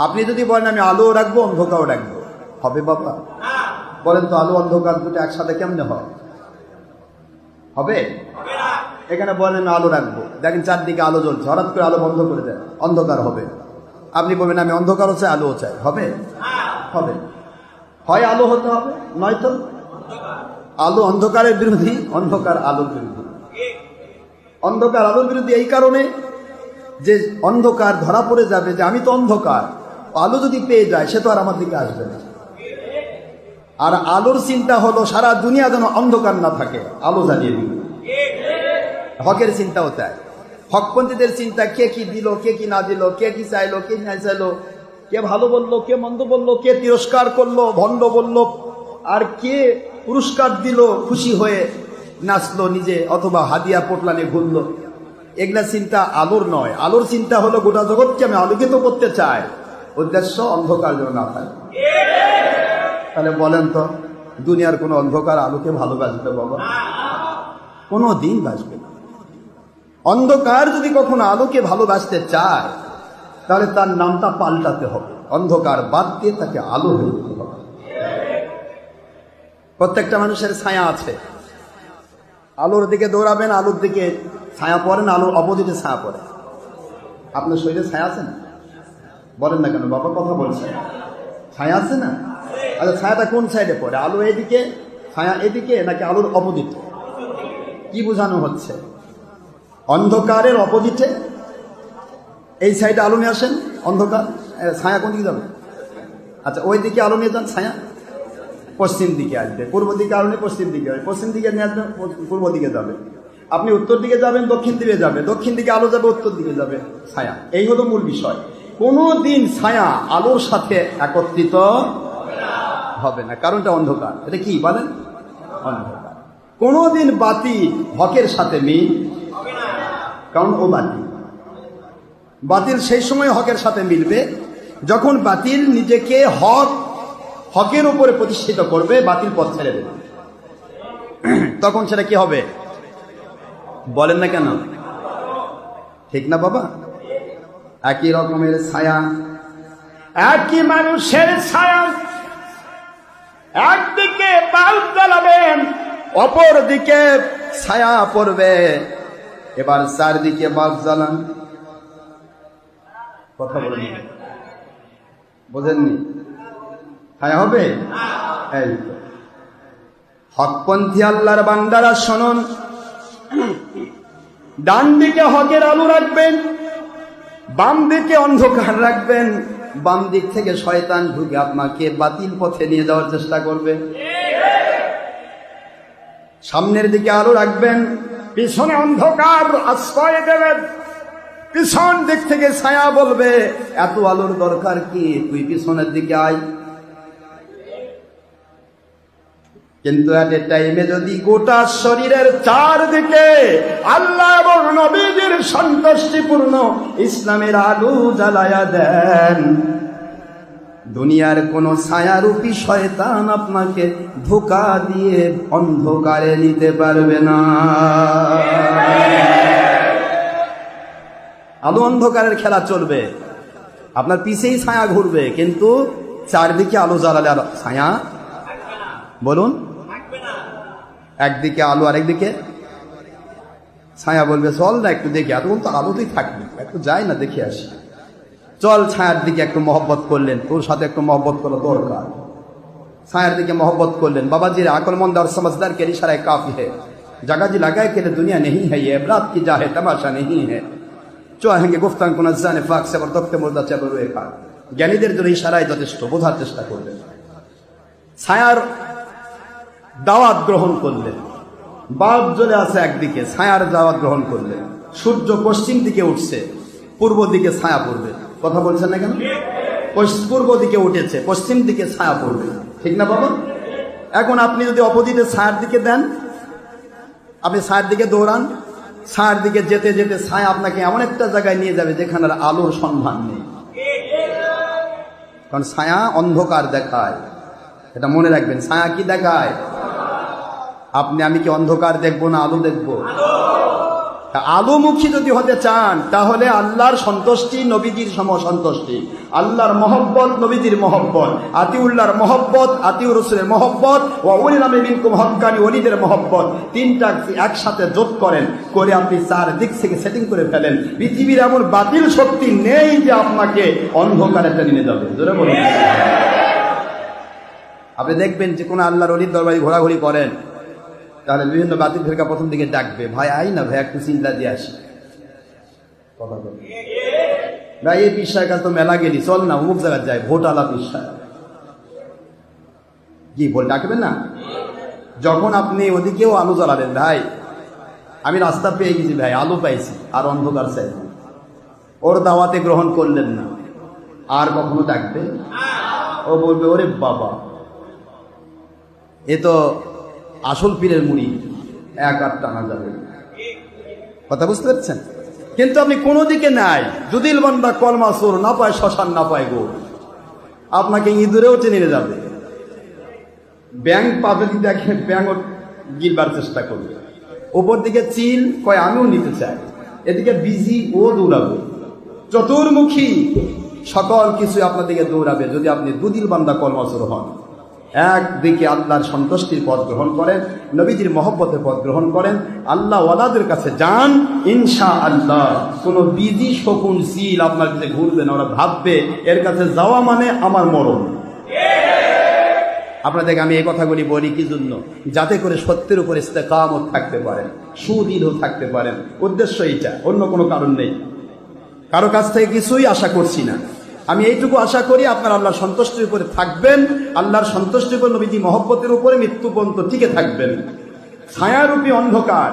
আপনি যদি বলেন আমি আলো রাখবো অন্ধকারও রাখবো, হবে বাবা? বলেন তো আলো অন্ধকার দুটো একসাথে কেমনে হবে? এখানে বলেন আলো রাখবো, দেখেন চারদিকে আলো জ্বলছে, হঠাৎ করে আলো বন্ধ করে দেয়, অন্ধকার হবে। আপনি বলবেন আমি অন্ধকারও চাই আলোও চাই, হবে? হয় আলো হতে হবে, নয়তো আলো অন্ধকারের বিরোধী, অন্ধকার আলোর বিরোধী। অন্ধকার আলোর বিরোধী এই কারণে যে অন্ধকার ধরা পড়ে যাবে যে আমি তো অন্ধকার, আলো যদি পেয়ে যায় সে তো আর আমার দিকে আসবে না। আর আলোর চিন্তা হলো সারা দুনিয়া যেন অন্ধকার না থাকে, আলো জ্বালিয়ে দিল। হকের চিন্তাও তাই, হকপন্থীদের চিন্তা কে কি দিল, কে কি না দিল, কে কি চাইলো, কে না চাইলো, কে ভালো বললো, কে মন্দ বললো, কে তিরস্কার করলো, ভণ্ড বললো, আর কে পুরস্কার দিল, খুশি হয়ে নাচলো নিজে, অথবা হাদিয়া পোটলানে ঘুরলো। এগুলা চিন্তা আলোর নয়। আলোর চিন্তা হলো গোটা জগৎকে আমি আলোকিত করতে চাই, উদ্দেশ্য অন্ধকার যেন না থাকে। তাহলে বলেন তো দুনিয়ার কোন অন্ধকার আলোকে ভালোবাসবে বাবা? কোনো দিন বাসবে না। অন্ধকার যদি কখনো আলোকে ভালোবাসতে চায় তাহলে তার নামটা পাল্টাতে হবে, অন্ধকার বাদ দিয়ে তাকে আলো হয়ে যেতে হবে। প্রত্যেকটা মানুষের ছায়া আছে, আলোর দিকে দৌড়াবেন, আলোর দিকে ছায়া পড়েন, আলোর অপোজিটে ছায়া পড়ে। আপনার শরীরে ছায়া আছে না? বলেন না কেন বাবা, কথা বলছেন, ছায়া আছে না? আচ্ছা, ছায়াটা কোন সাইডে পড়ে? আলো এদিকে, ছায়া এদিকে, নাকি আলোর অপোজিটে? কি বোঝানো হচ্ছে? অন্ধকারের অপোজিটে, এই সাইডে আলো নিয়ে আসেন, অন্ধকার, ছায়া কোন দিকে যাবে? আচ্ছা, ওই দিকে আলো নিয়ে যান, ছায়া পশ্চিম দিকে আসবে। পূর্ব দিকে আলো নিয়ে পশ্চিম দিকে আসবে, পশ্চিম দিকে নিয়ে আসবে, পূর্ব দিকে যাবে। আপনি উত্তর দিকে যাবেন, দক্ষিণ দিকে যাবে, দক্ষিণ দিকে আলো যাবে, উত্তর দিকে যাবে ছায়া। এই হলো মূল বিষয়। কোনদিন ছায়া আলোর সাথে একত্রিত হবে না, কারণটা অন্ধকার। এটা কি বলেন? অন্ধকার। কোনদিন বাতি হকের সাথে মিল, কারণ ও বাতিল। বাতিল সেই সময় হকের সাথে মিলবে যখন বাতিল নিজেকে হকের উপরে প্রতিষ্ঠিত করবে, বাতিল পথ ছেড়ে দেবে, তখন সেটা কি হবে? বলেন না কেন? ঠিক না বাবা? একই রকমের ছায়া, একই মানুষের ছায়া, একদিকে বাল্ব জ্বালাবেন, অপর দিকে ছায়া পড়বে। এবার চারদিকে বাল্ব জ্বালান, কথা বলেন, বোঝেননি? ছায়া হবে? এই হকপন্থী আল্লাহর বান্দারা শুনুন, ডান দিকে হকের আলো রাখবেন, বাম দিকে অন্ধকার রাখবেন। বাম দিক থেকে শয়তান ঢুকে আপনাকে বাতিল পথে নিয়ে যাওয়ার চেষ্টা করবে। সামনের দিকে আলো রাখবেন, পিছনে অন্ধকার আশ্রয় দেবেন। পিছন দিক থেকে ছায়া বলবে এত আলোর দরকার কি, তুই পিছনের দিকে আয়। কিন্তু এট এ টাইমে যদি গোটা শরীরের চারদিকে আল্লাহ এবং নবীজির সন্তুষ্টিপূর্ণ ইসলামের আলো জ্বালায়া দেন, দুনিয়ার কোন ছায়ারূপী শয়তান আপনাকে ধোঁকা দিয়ে অন্ধকারে নিতে পারবে না। আলো অন্ধকারের খেলা চলবে, আপনার পিছেই ছায়া ঘুরবে, কিন্তু চারদিকে আলো জ্বালালে আর ছায়া, বলুন, একদিকে আলো আর একদিকে ছায়া। বলবে চল না একটু দেখি, এতক্ষণ তো আলোতেই থাকবি, একটু যাই না দেখে আসি। চল ছায়ার দিকে একটু মহব্বত করলেন, তোর সাথে একটু মহব্বত করা দরকার। ছায়ার দিকে মহব্বত করলেন। বাবাজির আকলমন্দ और समझदार के इशारे काफी है, जगह जी लगाए के दुनिया नहीं है, ये इबरात की जा है, तमाशा नहीं है। চাহেঙ্গে গুফতান কোন জানে ফাক সেবার দক্তে মুর্দা চাবর রেখা। জ্ঞানীদের জন্য ইশারায় যথেষ্ট, বোঝার চেষ্টা করবেন। ছায়ার দাওয়াত গ্রহণ করলেন, বাল্ব জ্বলে আছে একদিকে, ছায়ার দাওয়াত গ্রহণ করলেন। সূর্য পশ্চিম দিকে উঠছে, পূর্ব দিকে ছায়া পড়বে। কথা বলছেন না কেন? পূর্ব দিকে উঠেছে, পশ্চিম দিকে ছায়া পড়বে, ঠিক না বাবা? এখন আপনি যদি অপোজিটে ছায়ার দিকে দেন, আপনি ছায়ার দিকে দৌড়ান, ছায়ার দিকে যেতে যেতে ছায়া আপনাকে এমন একটা জায়গায় নিয়ে যাবে যেখানে আলোর সন্ধান নেই। কারণ ছায়া অন্ধকার দেখায়, এটা মনে রাখবেন। ছায়া কি দেখায়? আপনি আমি কি অন্ধকার দেখবো না আলো দেখবো? আলোমুখী যদি হতে চান তাহলে আল্লাহর সন্তুষ্টি নবীজির সন্তুষ্টি, আল্লাহর মহব্বত নবীজির মহব্বত, আতিউল্লাহর মহব্বত, আতিউর রাসূলের মহব্বত, ওয়া উলিল আমরি মিনকুম হক্কানি ওলিদের মহব্বত, তিনটা একসাথে যোগ করেন, করে আপনি চার দিক থেকে সেটিং করে ফেলেন। পৃথিবীর এমন বাতিল শক্তি নেই যে আপনাকে অন্ধকারে টেনে নিয়ে যাবে। জোরে বলুন। আপনি দেখবেন যে কোনো আল্লাহর ওলির দরবারে ঘোরাঘুরি করেন, তাহলে বিভিন্ন বাতিল ফেরকা প্রথম দিকে ডাকবে, ভাই আই না ভাই একটু চিন্তা দিয়ে আসি, কথা বল ভাই এই পিসার কাছে তো মেলা গেলি, চল না অমুক জায়গায় যায়, ভোট আলা পিসা কি বল ডাকবেন না? যখন আপনি ওদিকেও আলো জ্বালাবেন, ভাই আমি রাস্তা পেয়ে গেছি ভাই, আলো পাইছি, আর অন্ধকার চাই, ওর দাওয়াতে গ্রহণ করলেন না, আর কখনো ডাকবে? ও বলবে ওরে বাবা এ তো আসল পীরের মুড়ি, এক আর টানা যাবে। কথা বুঝতে পারছেন? কিন্তু আপনি কোনো দিকে নাই, যদি বান্দা কলমা সুর না পায়, শ্মশান না পায় গো, আপনাকে ইঁদুরেও টেনে নিয়ে যাবে। ব্যাংক পাবে, দেখে ব্যাংক গিলবার চেষ্টা করবে, ওপর দিকে চিল কয় আমিও নিতে চাই, এদিকে বিজি ও দৌড়াবে, চতুর্মুখী সকল কিছু আপনার দিকে দৌড়াবে যদি আপনি দুদিল বান্দা কলমাসুর হন। একদিকে আল্লাহর সন্তুষ্টির পথ গ্রহণ করেন, নবীজির মহব্বতের পথ গ্রহণ করেন, আল্লাহ ওয়ালাদের কাছে যান, ইনশাআল্লাহ কোনো বিজি শকুন চিল আপনার কাছে ঘুরবে না, ওরা ভাববে এর কাছে যাওয়া মানে আমার মরণ। আপনাদেরকে আমি এই কথাগুলি বলি কি জন্য? যাতে করে সত্যের উপর ইস্তেকামত থাকতে পারেন, সুদৃঢ় থাকতে পারেন। উদ্দেশ্য এইটা, অন্য কোনো কারণ নেই। কারো কাছ থেকে কিছুই আশা করছি না, আমি এইটুকু আশা করি আপনার আল্লাহর সন্তুষ্টির উপরে থাকবেন, আল্লাহর সন্তুষ্টির উপর নবীজি মহব্বতের উপরে মৃত্যু পর্যন্ত টিকে থাকবেন। ছায়ারূপী অন্ধকার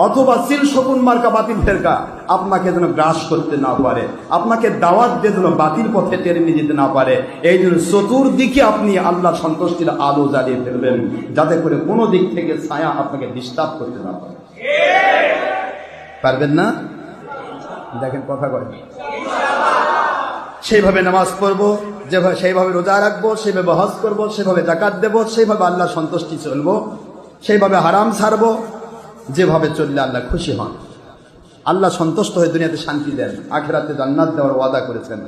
অথবা সিল শকুন মার্কা বাতিল ফেরকা আপনাকে যেন গ্রাস করতে না পারে, আপনাকে দাওয়াত দিয়ে যেন বাতিল পথে টেনে নিয়ে যেতে না পারে। এই জন্য চতুর্দিকে আপনি আল্লাহর সন্তুষ্টির আলো জ্বালিয়ে ফেলবেন, যাতে করে কোনো দিক থেকে ছায়া আপনাকে ডিস্টার্ব করতে না পারে। পারবেন না? দেখেন কথা কয়, সেইভাবে নামাজ পড়বো, যেভাবে সেইভাবে রোজা রাখবো, সেইভাবে হজ করবো, সেভাবে যাকাত দেবো, সেইভাবে আল্লাহর সন্তুষ্টি চলবো, সেইভাবে হারাম ছাড়বো, যেভাবে চললে আল্লাহ খুশি হন। আল্লাহ সন্তুষ্ট হয়ে দুনিয়াতে শান্তি দেন, আখিরাতে জান্নাত দেওয়ার ওয়াদা করেছেন।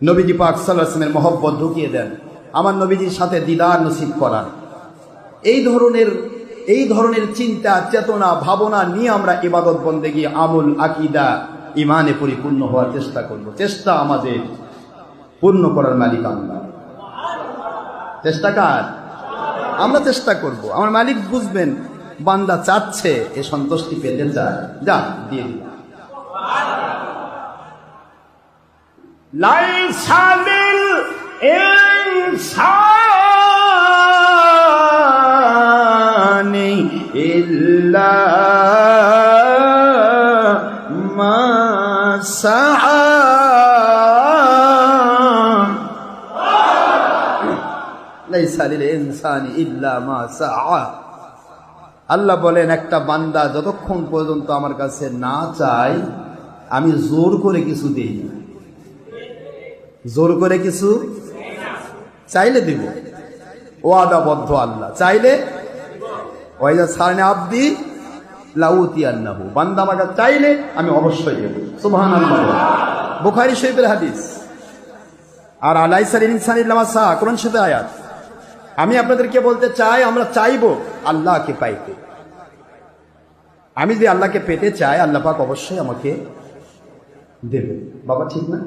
নবীজি পাক সাল্লাল্লাহু আলাইহি ওয়াসাল্লামের মহব্বত ঢুকিয়ে দেন, আমার নবীজির সাথে দিদার নসিব করান। এই ধরনের চিন্তা চেতনা ভাবনা নিয়ে আমরা ইবাদত বন্দেগী আমল আকীদা ইমানে পরিপূর্ণ হওয়ার চেষ্টা করব। চেষ্টা আমাদের, পূর্ণ করার মালিক আল্লাহ। চেষ্টা কার? আমরা চেষ্টা করব। আমার মালিক বুঝবেন বান্দা চাচ্ছে, এ সন্তুষ্টি পেতে চায়, যা দিয়ে দিন। লাইসা লিল ইনসানি ইল্লা মা সাআ। লাইসা লিল ইনসানি ইল্লা মা সাআ। আল্লাহ বলেন একটা বান্দা যতক্ষণ পর্যন্ত আমার কাছে না চায়, আমি জোর করে কিছু দিই না। জোর করে কিছু চাইলে দিব, ওয়াদাবদ্ধ আল্লাহ, চাইলে ওয়াইজা সারনে আব্দি লাউতিয়ান্নাহু, বান্দা আমার কাছে চাইলে আমি অবশ্যই দেব। সুবহানাল্লাহ, বুখারী শরীফের হাদিস। আর লাইসা লিল ইনসানি ইল্লা মা সাআ, কোরআন শরীফের আয়াত। আমি আপনাদেরকে বলতে চাই, আমরা চাইবো আল্লাহকে পাইতে। আমি যদি আল্লাহকে পেতে চাই, আল্লাহ পাক অবশ্যই আমাকে দেবে। বাবা ঠিক না?